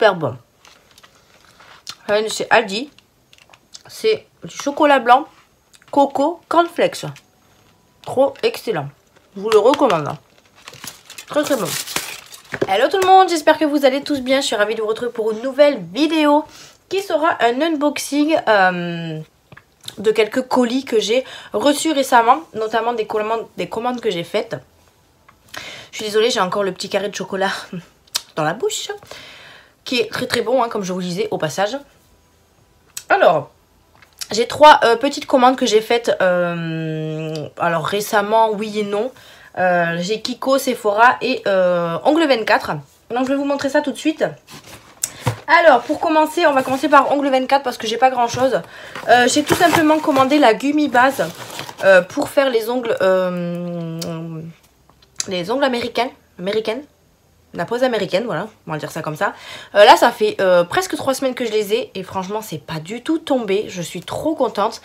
super bon. C'est Aldi. C'est du chocolat blanc, coco, cornflakes. Trop excellent. Je vous le recommande. Très très bon. Hello tout le monde, j'espère que vous allez tous bien. Je suis ravie de vous retrouver pour une nouvelle vidéo qui sera un unboxing de quelques colis que j'ai reçus récemment, notamment des commandes que j'ai faites. Je suis désolée, j'ai encore le petit carré de chocolat dans la bouche, qui est très très bon, hein, comme je vous le disais au passage. Alors, j'ai trois petites commandes que j'ai faites alors récemment, oui et non. J'ai Kiko, Sephora et Ongle 24. Donc je vais vous montrer ça tout de suite. Alors pour commencer, on va commencer par Ongle 24 parce que j'ai pas grand chose. J'ai tout simplement commandé la Gummy Base pour faire les ongles américaines. La pose américaine, voilà, on va dire ça comme ça. Là, ça fait presque 3 semaines que je les ai et franchement, c'est pas du tout tombé. Je suis trop contente.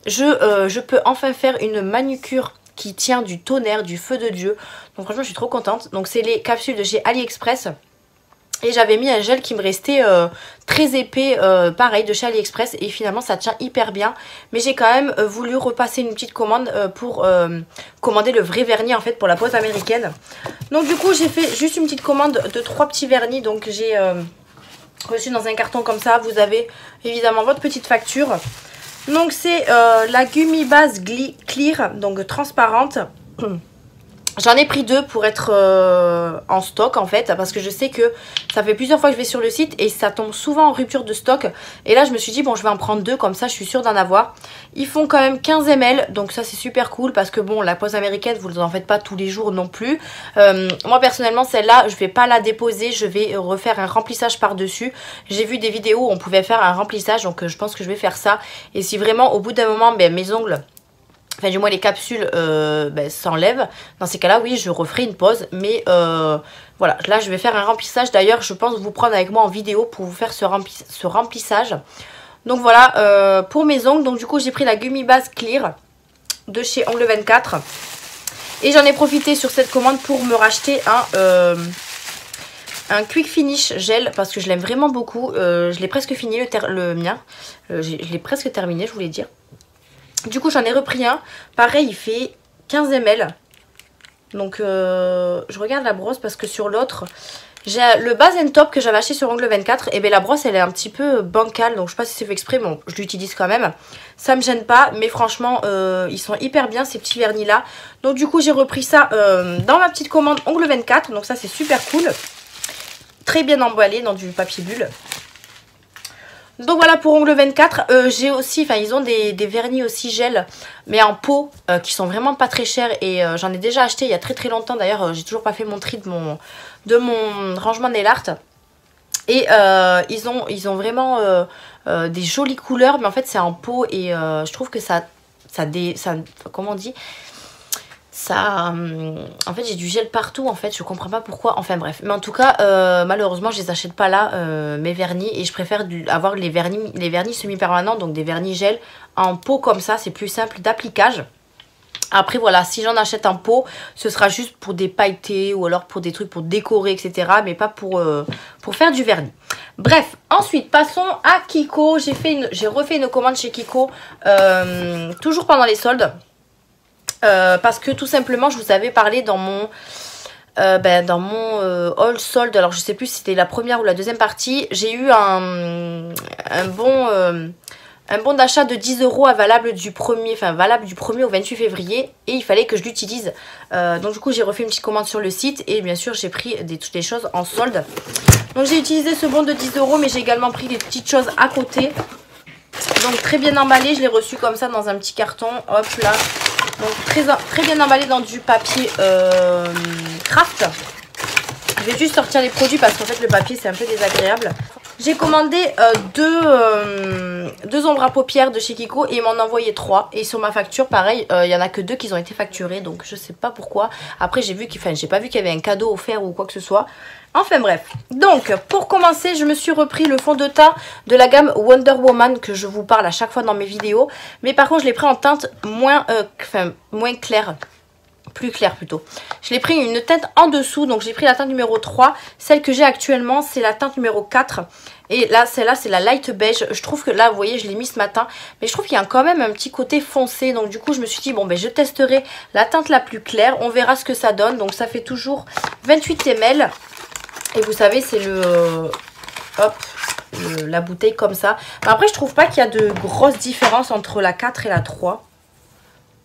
Je peux enfin faire une manucure qui tient du tonnerre, du feu de Dieu. Donc franchement, je suis trop contente. Donc c'est les capsules de chez AliExpress. Et j'avais mis un gel qui me restait très épais, pareil, de chez AliExpress. Et finalement, ça tient hyper bien. Mais j'ai quand même voulu repasser une petite commande pour commander le vrai vernis, en fait, pour la pose américaine. Donc du coup, j'ai fait juste une petite commande de 3 petits vernis. Donc j'ai reçu dans un carton comme ça. Vous avez évidemment votre petite facture. Donc c'est la Gummy Base Clear, donc transparente. J'en ai pris 2 pour être en stock en fait, parce que je sais que ça fait plusieurs fois que je vais sur le site et ça tombe souvent en rupture de stock. Et là je me suis dit bon, je vais en prendre 2, comme ça je suis sûre d'en avoir. Ils font quand même 15 ml, donc ça c'est super cool parce que bon, la pose américaine vous en faites pas tous les jours non plus. Moi personnellement celle-là je vais pas la déposer, je vais refaire un remplissage par dessus. J'ai vu des vidéos où on pouvait faire un remplissage, donc je pense que je vais faire ça. Et si vraiment au bout d'un moment mes ongles, enfin du moins les capsules s'enlèvent, dans ces cas là oui je referai une pause. Mais voilà, là je vais faire un remplissage. D'ailleurs je pense vous prendre avec moi en vidéo pour vous faire ce remplissage. Donc voilà pour mes ongles. Donc du coup j'ai pris la Gummy Base Clear de chez Ongle 24. Et j'en ai profité sur cette commande pour me racheter un Quick Finish gel parce que je l'aime vraiment beaucoup. Je l'ai presque fini le mien. Je l'ai presque terminé, je voulais dire. Du coup j'en ai repris un, pareil il fait 15 ml. Donc je regarde la brosse parce que sur l'autre j'ai le Base and Top que j'avais acheté sur Ongle 24. Et bien la brosse elle est un petit peu bancale, donc je sais pas si c'est fait exprès, bon je l'utilise quand même. Ça me gêne pas, mais franchement ils sont hyper bien ces petits vernis là. Donc du coup j'ai repris ça dans ma petite commande Ongle 24, donc ça c'est super cool. Très bien emballé dans du papier bulle. Donc voilà pour Ongle 24, j'ai aussi, enfin ils ont des vernis aussi gel, mais en pot, qui sont vraiment pas très chers. Et j'en ai déjà acheté il y a très longtemps. D'ailleurs j'ai toujours pas fait mon tri de mon rangement nail art. Et ils ont vraiment des jolies couleurs, mais en fait c'est en pot. Et je trouve que ça comment on dit, ça, en fait j'ai du gel partout en fait, je comprends pas pourquoi, enfin bref. Mais en tout cas malheureusement je les achète pas là mes vernis, et je préfère avoir les vernis semi-permanents, donc des vernis gel en pot comme ça, c'est plus simple d'appliquage. Après voilà, si j'en achète en pot, ce sera juste pour des pailletés ou alors pour des trucs pour décorer etc, mais pas pour faire du vernis. Bref, ensuite passons à Kiko. J'ai refait une commande chez Kiko toujours pendant les soldes. Parce que tout simplement je vous avais parlé dans mon haul solde, alors je sais plus si c'était la première ou la deuxième partie, j'ai eu un bon d'achat de 10 € valable du 1er au 28 février, et il fallait que je l'utilise. Donc du coup j'ai refait une petite commande sur le site et bien sûr j'ai pris toutes les choses en solde. Donc j'ai utilisé ce bon de 10 €, mais j'ai également pris des petites choses à côté. Donc très bien emballé, je l'ai reçu comme ça dans un petit carton, hop là. Donc très bien emballé dans du papier craft. Je vais juste sortir les produits parce qu'en fait le papier c'est un peu désagréable. J'ai commandé deux ombres à paupières de chez Kiko et ils m'en ont envoyé 3. Et sur ma facture pareil, il y en a que 2 qui ont été facturés, donc je sais pas pourquoi. Après j'ai pas vu qu'il y avait un cadeau offert ou quoi que ce soit. Enfin bref, donc pour commencer je me suis repris le fond de teint de la gamme Wonder Woman que je vous parle à chaque fois dans mes vidéos. Mais par contre je l'ai pris en teinte moins claire. plus clair plutôt. Je l'ai pris une teinte en dessous, donc j'ai pris la teinte numéro 3. Celle que j'ai actuellement, c'est la teinte numéro 4. Et là, celle-là, c'est la light beige. Je trouve que là, vous voyez, je l'ai mis ce matin. Mais je trouve qu'il y a quand même un petit côté foncé. Donc du coup, je me suis dit, bon, ben je testerai la teinte la plus claire. On verra ce que ça donne. Donc ça fait toujours 28 ml. Et vous savez, c'est le... hop, la bouteille comme ça. Mais après, je trouve pas qu'il y a de grosses différences entre la 4 et la 3.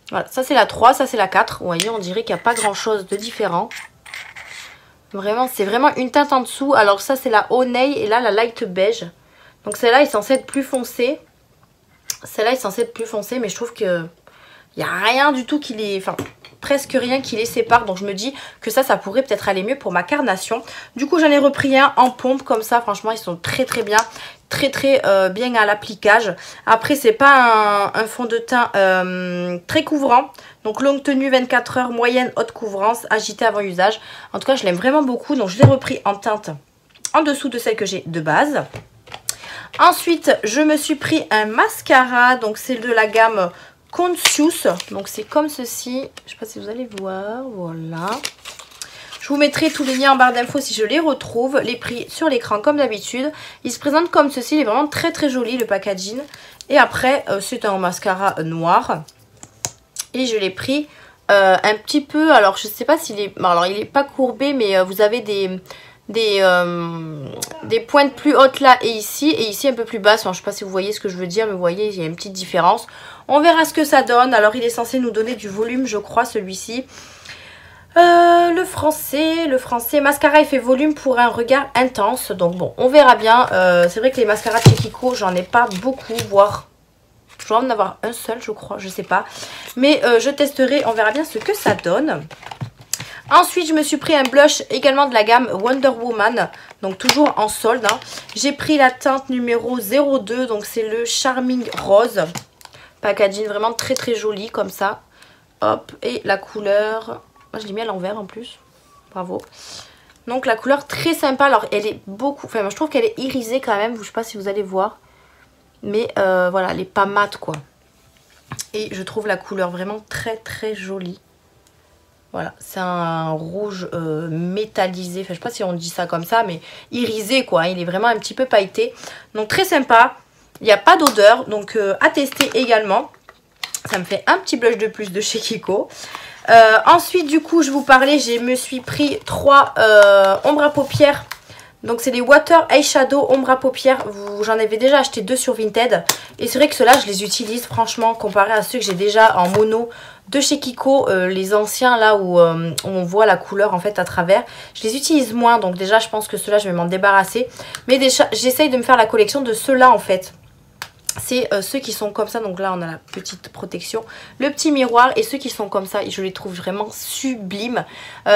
Voilà, ça c'est la 3, ça c'est la 4. Vous voyez, on dirait qu'il n'y a pas grand chose de différent. Vraiment, c'est vraiment une teinte en dessous. Alors ça c'est la Honey et là la light beige. Donc celle-là est censée être plus foncée. Celle-là est censée être plus foncée, mais je trouve que il n'y a rien du tout qui les... Enfin, presque rien qui les sépare. Donc je me dis que ça pourrait peut-être aller mieux pour ma carnation. Du coup, j'en ai repris un en pompe comme ça. Franchement, ils sont très très bien. Très bien à l'appliquage. Après, c'est pas un fond de teint très couvrant. Donc longue tenue 24 heures, moyenne haute couvrance, agité avant usage. En tout cas, je l'aime vraiment beaucoup. Donc je l'ai repris en teinte en dessous de celle que j'ai de base. Ensuite, je me suis pris un mascara. Donc c'est de la gamme Conscious. Donc c'est comme ceci. Je sais pas si vous allez voir. Voilà. Je vous mettrai tous les liens en barre d'infos si je les retrouve. Les prix sur l'écran comme d'habitude. Il se présente comme ceci. Il est vraiment très très joli le packaging. Et après, c'est un mascara noir. Et je l'ai pris un petit peu. Alors je sais pas s'il est... Alors il est pas courbé, mais vous avez des pointes plus hautes là et ici un peu plus basse. Enfin, je sais pas si vous voyez ce que je veux dire, mais vous voyez, il y a une petite différence. On verra ce que ça donne. Alors il est censé nous donner du volume, je crois, celui-ci. Le français, mascara effet volume pour un regard intense. Donc bon, on verra bien. C'est vrai que les mascaras de chez Kiko, j'en ai pas beaucoup, voire je dois en avoir un seul, je crois, je sais pas. Mais je testerai, on verra bien ce que ça donne. Ensuite, je me suis pris un blush également de la gamme Wonder Woman. Donc toujours en solde. Hein. J'ai pris la teinte numéro 02. Donc c'est le Charming Rose. Packaging vraiment très très joli comme ça. Hop. Et la couleur... Moi je l'ai mis à l'envers en plus. Bravo. Donc la couleur très sympa. Alors elle est beaucoup... Enfin moi je trouve qu'elle est irisée quand même. Je sais pas si vous allez voir. Mais voilà, elle est pas mate quoi. Et je trouve la couleur vraiment très très jolie. Voilà, c'est un rouge métallisé, enfin je sais pas si on dit ça comme ça, mais irisé quoi, il est vraiment un petit peu pailleté. Donc très sympa, il n'y a pas d'odeur, donc à tester également. Ça me fait un petit blush de plus de chez Kiko. Ensuite du coup je vous parlais, je me suis pris 3 ombres à paupières. Donc c'est les Water Eyeshadow ombre à paupières. J'en avais déjà acheté 2 sur Vinted. Et c'est vrai que ceux-là je les utilise franchement comparé à ceux que j'ai déjà en mono de chez Kiko. Les anciens là où on voit la couleur en fait à travers. Je les utilise moins, donc déjà je pense que ceux-là je vais m'en débarrasser. Mais déjà j'essaye de me faire la collection de ceux-là en fait. C'est ceux qui sont comme ça, donc là on a la petite protection, le petit miroir et ceux qui sont comme ça, je les trouve vraiment sublimes.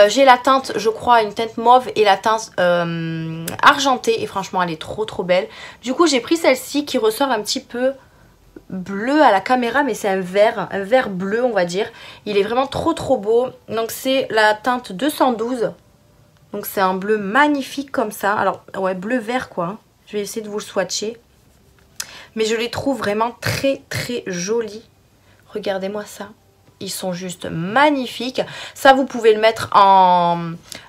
J'ai la teinte, je crois, une teinte mauve et la teinte argentée et franchement elle est trop trop belle. Du coup j'ai pris celle-ci qui ressort un petit peu bleu à la caméra, mais c'est un vert bleu on va dire. Il est vraiment trop trop beau, donc c'est la teinte 212, donc c'est un bleu magnifique comme ça. Alors ouais, bleu vert quoi, hein. Je vais essayer de vous le swatcher. Mais je les trouve vraiment très très jolis. Regardez-moi ça. Ils sont juste magnifiques. Ça, vous pouvez le mettre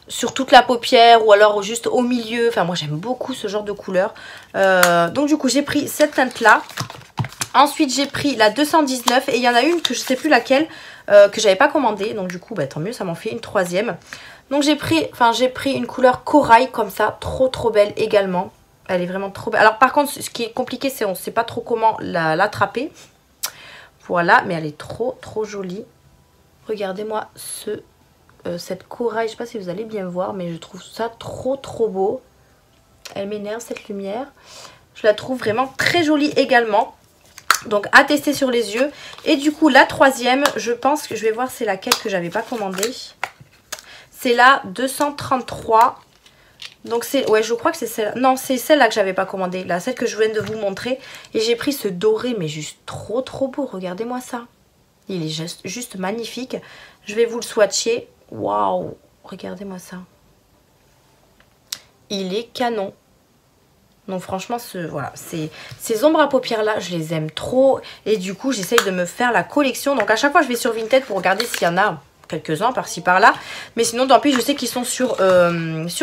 sur toute la paupière ou alors juste au milieu. Enfin, moi, j'aime beaucoup ce genre de couleur. Donc, du coup, j'ai pris cette teinte-là. Ensuite, j'ai pris la 219. Et il y en a une que je ne sais plus laquelle, que j'avais pas commandée. Donc, du coup, bah, tant mieux, ça m'en fait une troisième. Donc, j'ai pris une couleur corail comme ça. Trop, trop belle également. Elle est vraiment trop belle. Alors par contre, ce qui est compliqué, c'est on ne sait pas trop comment l'attraper. Voilà, mais elle est trop trop jolie. Regardez-moi cette corail. Je ne sais pas si vous allez bien voir, mais je trouve ça trop trop beau. Elle m'énerve cette lumière. Je la trouve vraiment très jolie également. Donc à tester sur les yeux. Et du coup, la troisième, je pense que je vais voir c'est laquelle que j'avais pas commandée. C'est la 233. Donc c'est, ouais, je crois que c'est celle-là. Non, c'est celle-là que j'avais pas commandée. Là, celle que je viens de vous montrer. Et j'ai pris ce doré, mais juste trop trop beau. Regardez-moi ça. Il est juste magnifique. Je vais vous le swatcher. Waouh, regardez-moi ça. Il est canon. Donc franchement, voilà, ces ombres à paupières là, je les aime trop. Et du coup, j'essaye de me faire la collection. Donc à chaque fois, je vais sur Vinted pour regarder s'il y en a quelques-uns par-ci par-là. Mais sinon, tant pis, je sais qu'ils sont sur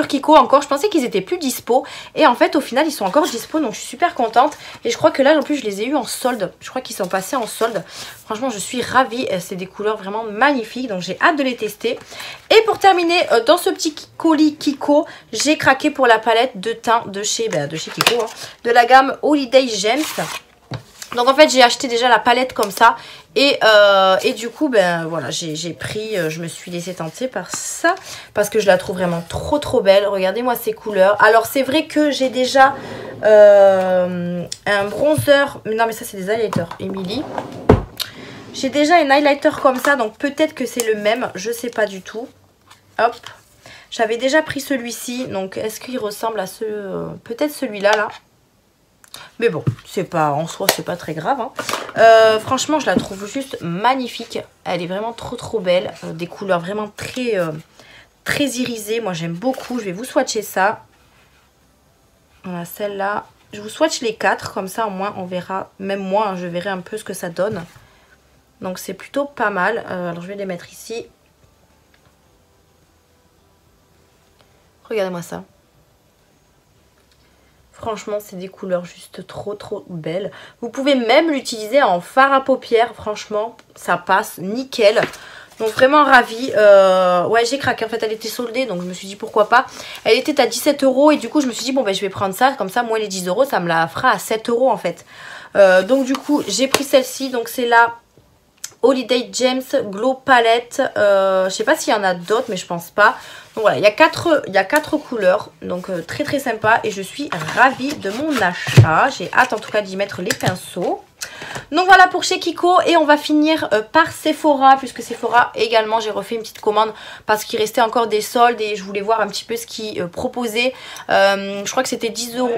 Kiko encore. Je pensais qu'ils étaient plus dispo. Et en fait, au final, ils sont encore dispo. Donc, je suis super contente. Et je crois que là, en plus, je les ai eu en solde. Je crois qu'ils sont passés en solde. Franchement, je suis ravie. C'est des couleurs vraiment magnifiques. Donc, j'ai hâte de les tester. Et pour terminer, dans ce petit colis Kiko, j'ai craqué pour la palette de teint de chez Kiko. Hein, de la gamme Holiday Gems. Donc en fait j'ai acheté déjà la palette comme ça et du coup ben voilà j'ai pris, je me suis laissée tenter par ça parce que je la trouve vraiment trop belle. Regardez-moi ces couleurs. Alors c'est vrai que j'ai déjà un bronzer, non mais ça c'est des highlighters Emily. J'ai déjà un highlighter comme ça donc peut-être que c'est le même, je sais pas du tout. Hop, j'avais déjà pris celui-ci donc est-ce qu'il ressemble à ce, peut-être celui-là là. Mais bon, c'est pas en soi, c'est pas très grave. Hein. Franchement, je la trouve juste magnifique. Elle est vraiment trop belle. Des couleurs vraiment très irisées. Moi, j'aime beaucoup. Je vais vous swatcher ça. Voilà, celle-là. Je vous swatch les 4. Comme ça, au moins, on verra. Même moi, hein, je verrai un peu ce que ça donne. Donc, c'est plutôt pas mal. Alors, je vais les mettre ici. Regardez-moi ça. Franchement, c'est des couleurs juste trop belles. Vous pouvez même l'utiliser en fard à paupières. Franchement, ça passe nickel. Donc vraiment ravie. Ouais, j'ai craqué. En fait, elle était soldée. Donc je me suis dit pourquoi pas. Elle était à 17 €. Et du coup, je me suis dit bon, ben je vais prendre ça. Comme ça, moi, les 10 €, ça me la fera à 7 € en fait. Donc du coup, j'ai pris celle-ci. Donc c'est la Holiday Gems Glow Palette. Je sais pas s'il y en a d'autres, mais je pense pas. Donc voilà, il y a quatre couleurs, donc très sympa et je suis ravie de mon achat. J'ai hâte en tout cas d'y mettre les pinceaux. Donc voilà pour chez Kiko et on va finir par Sephora puisque Sephora également j'ai refait une petite commande parce qu'il restait encore des soldes et je voulais voir un petit peu ce qu'ils proposaient. Je crois que c'était 10 €.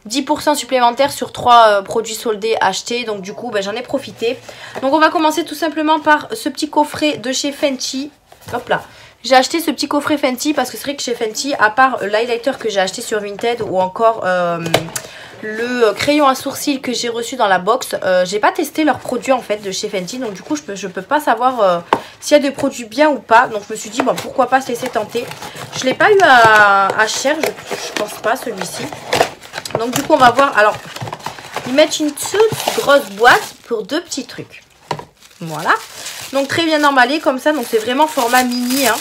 10% supplémentaire sur 3 produits soldés achetés. Donc du coup ben, j'en ai profité. Donc on va commencer tout simplement par ce petit coffret de chez Fenty. Hop là. J'ai acheté ce petit coffret Fenty parce que c'est vrai que chez Fenty, à part l'highlighter que j'ai acheté sur Vinted ou encore le crayon à sourcils que j'ai reçu dans la box, j'ai pas testé leurs produits en fait de chez Fenty. Donc du coup je peux pas savoir s'il y a des produits bien ou pas. Donc je me suis dit bon pourquoi pas se laisser tenter. Je l'ai pas eu à cher, je pense pas celui-ci. Donc du coup on va voir. Alors ils mettent une toute grosse boîte pour 2 petits trucs. Voilà. Donc très bien emballé comme ça. Donc c'est vraiment format mini. Hein,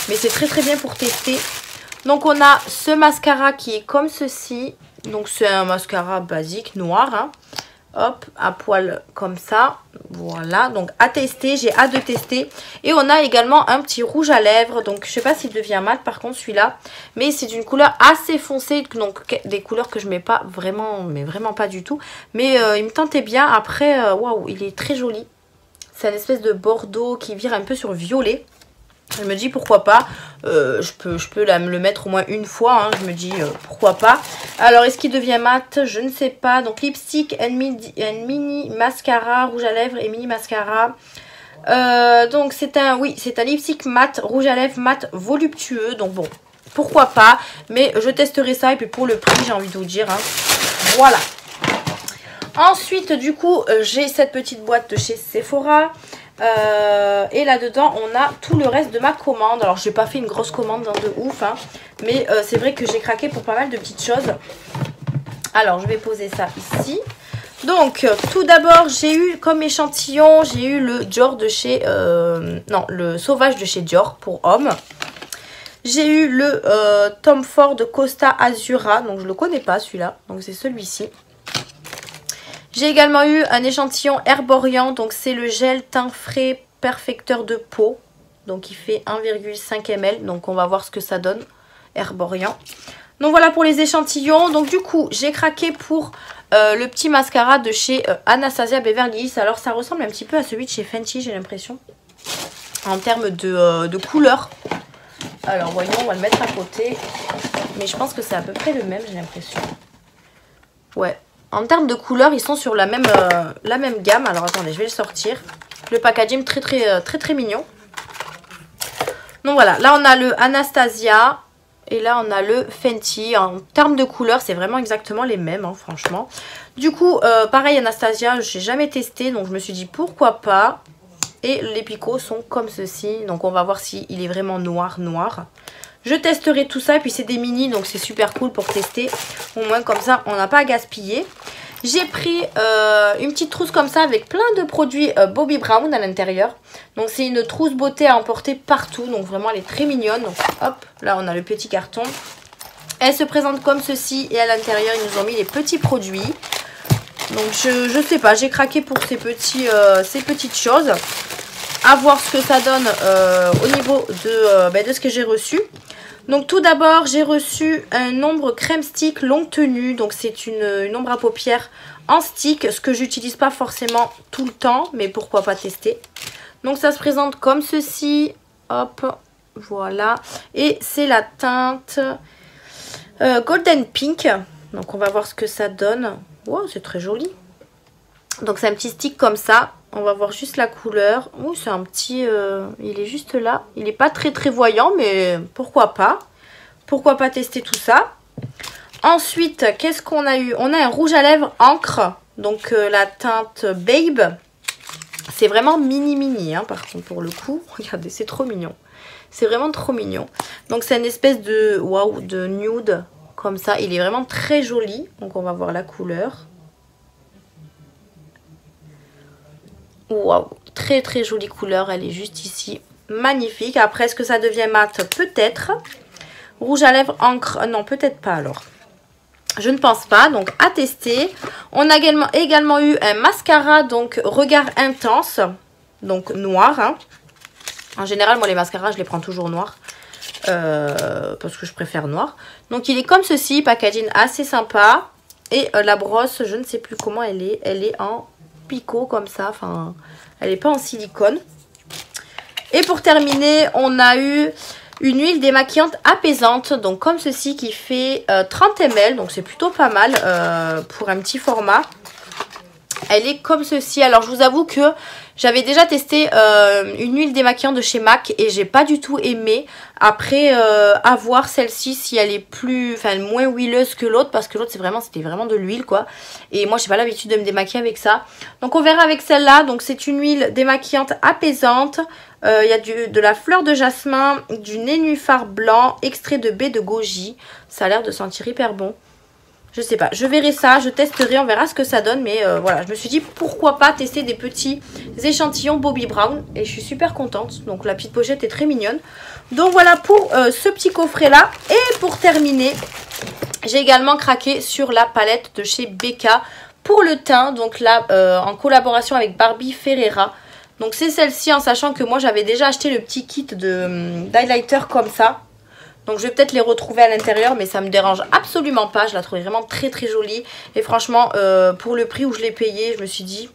mais c'est très bien pour tester. Donc on a ce mascara qui est comme ceci. Donc c'est un mascara basique noir. Hein. Hop, à poil comme ça. Voilà, donc à tester, j'ai hâte de tester. Et on a également un petit rouge à lèvres. Donc je sais pas s'il devient mat par contre celui-là. Mais c'est d'une couleur assez foncée. Donc des couleurs que je mets pas vraiment, mais vraiment pas du tout. Mais il me tentait bien. Après, waouh, il est très joli. C'est une espèce de bordeaux qui vire un peu sur violet. Je me dis pourquoi pas, je peux le mettre au moins une fois, hein. Je me dis pourquoi pas. Alors est-ce qu'il devient mat? Je ne sais pas. Donc lipstick and mini mascara, rouge à lèvres et mini mascara. Donc c'est un lipstick mat, rouge à lèvres mat voluptueux. Donc bon, pourquoi pas. Mais je testerai ça et puis pour le prix j'ai envie de vous dire. Hein. Voilà. Ensuite du coup j'ai cette petite boîte de chez Sephora. Et là-dedans on a tout le reste de ma commande. Alors j'ai pas fait une grosse commande de ouf hein, mais c'est vrai que j'ai craqué pour pas mal de petites choses. Alors je vais poser ça ici. Donc tout d'abord j'ai eu comme échantillon, j'ai eu le Dior de chez le Sauvage de chez Dior pour homme. J'ai eu le Tom Ford Costa Azura, donc je le connais pas celui-là, donc c'est celui-ci. J'ai également eu un échantillon Herborian, donc c'est le gel teint frais perfecteur de peau. Donc il fait 1,5 ml, donc on va voir ce que ça donne, Herborian. Donc voilà pour les échantillons. Donc du coup j'ai craqué pour le petit mascara de chez Anastasia Beverly Hills. Alors ça ressemble un petit peu à celui de chez Fenty, j'ai l'impression, en termes de couleur. Alors voyons, on va le mettre à côté. Mais je pense que c'est à peu près le même, j'ai l'impression. Ouais. En termes de couleur, ils sont sur la même gamme. Alors attendez, je vais le sortir. Le packaging très mignon. Donc voilà, là on a le Anastasia et là on a le Fenty. En termes de couleur, c'est vraiment exactement les mêmes, hein, franchement. Du coup, pareil Anastasia, j'ai jamais testé, donc je me suis dit pourquoi pas. et les picots sont comme ceci. Donc on va voir s'il est vraiment noir. Je testerai tout ça et puis c'est des mini donc c'est super cool pour tester. Au moins comme ça on n'a pas à gaspiller. J'ai pris une petite trousse comme ça avec plein de produits Bobbi Brown à l'intérieur. Donc c'est une trousse beauté à emporter partout. Donc vraiment elle est très mignonne. Donc hop, là on a le petit carton. Elle se présente comme ceci et à l'intérieur ils nous ont mis les petits produits. Donc je sais pas, j'ai craqué pour ces petites choses. À voir ce que ça donne au niveau de ce que j'ai reçu. Donc tout d'abord j'ai reçu un ombre crème stick longue tenue. Donc c'est une ombre à paupières en stick. Ce que j'utilise pas forcément tout le temps. Mais pourquoi pas tester. Donc ça se présente comme ceci. Hop, voilà. Et c'est la teinte Golden Pink. Donc on va voir ce que ça donne. Wow, c'est très joli. Donc c'est un petit stick comme ça. On va voir juste la couleur. Oh, c'est un petit... il est juste là. Il n'est pas très voyant, mais pourquoi pas. Pourquoi pas tester tout ça. Ensuite, qu'est-ce qu'on a eu? On a un rouge à lèvres encre. Donc la teinte Babe. C'est vraiment mini, hein, par contre, pour le coup. Regardez, c'est trop mignon. C'est vraiment trop mignon. Donc c'est une espèce de... Waouh, de nude. Comme ça. Il est vraiment très joli. Donc on va voir la couleur. Waouh, très jolie couleur, elle est juste ici, magnifique. Après, est-ce que ça devient mat? Peut-être. Rouge à lèvres encre, non, peut-être pas alors. Je ne pense pas, donc à tester. On a également eu un mascara, donc regard intense, donc noir. Hein. En général, moi les mascaras, je les prends toujours noirs, parce que je préfère noir. Donc il est comme ceci, packaging assez sympa. Et la brosse, je ne sais plus comment elle est en... picot comme ça, enfin elle n'est pas en silicone. Et pour terminer on a eu une huile démaquillante apaisante, donc comme ceci, qui fait 30 ml, donc c'est plutôt pas mal pour un petit format. Elle est comme ceci. Alors je vous avoue que j'avais déjà testé une huile démaquillante de chez MAC et j'ai pas du tout aimé. Après à voir celle-ci si elle est moins huileuse que l'autre, parce que l'autre c'était vraiment de l'huile quoi. Et moi j'ai pas l'habitude de me démaquiller avec ça. Donc on verra avec celle-là. Donc c'est une huile démaquillante apaisante. Il y a de la fleur de jasmin, du nénuphar blanc, extrait de baie de goji. Ça a l'air de sentir hyper bon. Je sais pas, je verrai ça, je testerai, on verra ce que ça donne. Mais voilà, je me suis dit pourquoi pas tester des petits échantillons Bobbi Brown. Et je suis super contente. Donc la petite pochette est très mignonne. Donc voilà pour ce petit coffret là. Et pour terminer, j'ai également craqué sur la palette de chez Becca pour le teint. Donc là, en collaboration avec Barbie Ferreira. Donc c'est celle-ci, en sachant que moi j'avais déjà acheté le petit kit d'highlighter comme ça. Donc je vais peut-être les retrouver à l'intérieur, mais ça me dérange absolument pas. Je la trouvais vraiment très jolie. Et franchement, pour le prix où je l'ai payé, je me suis dit,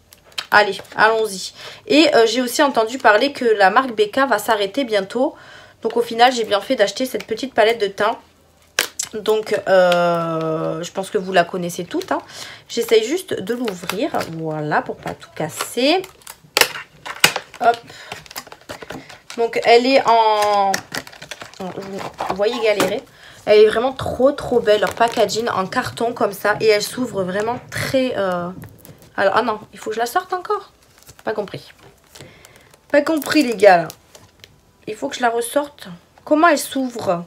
allez, allons-y. Et j'ai aussi entendu parler que la marque Becca va s'arrêter bientôt. Donc au final, j'ai bien fait d'acheter cette petite palette de teint. Donc je pense que vous la connaissez toutes. Hein. J'essaye juste de l'ouvrir, voilà, pour pas tout casser. Hop. Donc elle est en... Vous voyez galérer. Elle est vraiment trop belle. Leur packaging en carton comme ça. Et elle s'ouvre vraiment très... Alors, ah non, il faut que je la sorte encore. Pas compris. Pas compris les gars là. Il faut que je la ressorte. Comment elle s'ouvre?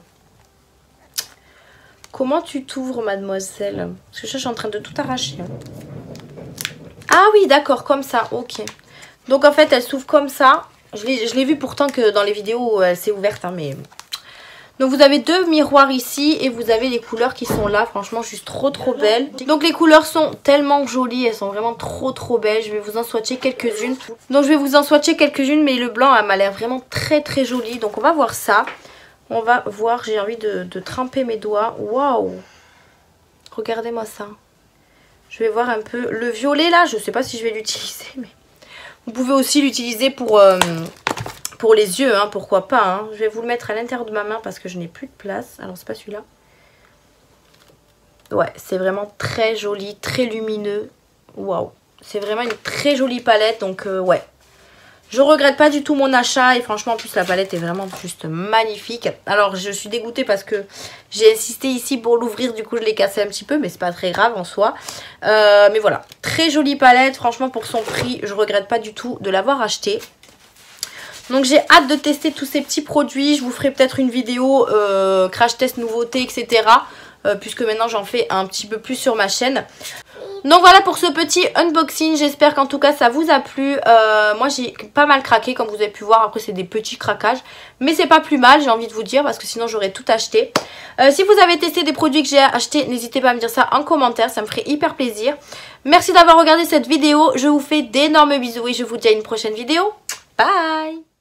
Comment tu t'ouvres mademoiselle? Parce que je suis en train de tout arracher. Ah oui d'accord, comme ça, ok. Donc en fait elle s'ouvre comme ça. Je l'ai vu pourtant que dans les vidéos elle s'est ouverte hein, mais... Donc vous avez deux miroirs ici et vous avez les couleurs qui sont là. Franchement juste trop belles. Donc les couleurs sont tellement jolies. Elles sont vraiment trop belles. Je vais vous en swatcher quelques-unes. Donc je vais vous en swatcher quelques-unes. Mais le blanc elle m'a l'air vraiment très joli. Donc on va voir ça. On va voir. J'ai envie de tremper mes doigts. Waouh. Regardez-moi ça. Je vais voir un peu. Le violet là. Je sais pas si je vais l'utiliser. Mais vous pouvez aussi l'utiliser pour les yeux, hein, pourquoi pas. Hein. Je vais vous le mettre à l'intérieur de ma main parce que je n'ai plus de place. Alors, c'est pas celui-là. Ouais, c'est vraiment très joli, très lumineux. Waouh. C'est vraiment une très jolie palette. Donc, ouais. Je regrette pas du tout mon achat. Et franchement, en plus, la palette est vraiment juste magnifique. Alors, je suis dégoûtée parce que j'ai insisté ici pour l'ouvrir. Du coup, je l'ai cassé un petit peu. Mais c'est pas très grave en soi. Mais voilà. Très jolie palette. Franchement, pour son prix, je regrette pas du tout de l'avoir acheté. Donc j'ai hâte de tester tous ces petits produits. Je vous ferai peut-être une vidéo crash test nouveautés, etc. Puisque maintenant j'en fais un petit peu plus sur ma chaîne. Donc voilà pour ce petit unboxing, j'espère qu'en tout cas ça vous a plu. Moi j'ai pas mal craqué comme vous avez pu voir, après c'est des petits craquages. Mais c'est pas plus mal, j'ai envie de vous dire, parce que sinon j'aurais tout acheté. Si vous avez testé des produits que j'ai achetés, n'hésitez pas à me dire ça en commentaire, ça me ferait hyper plaisir. Merci d'avoir regardé cette vidéo, je vous fais d'énormes bisous et je vous dis à une prochaine vidéo. Bye!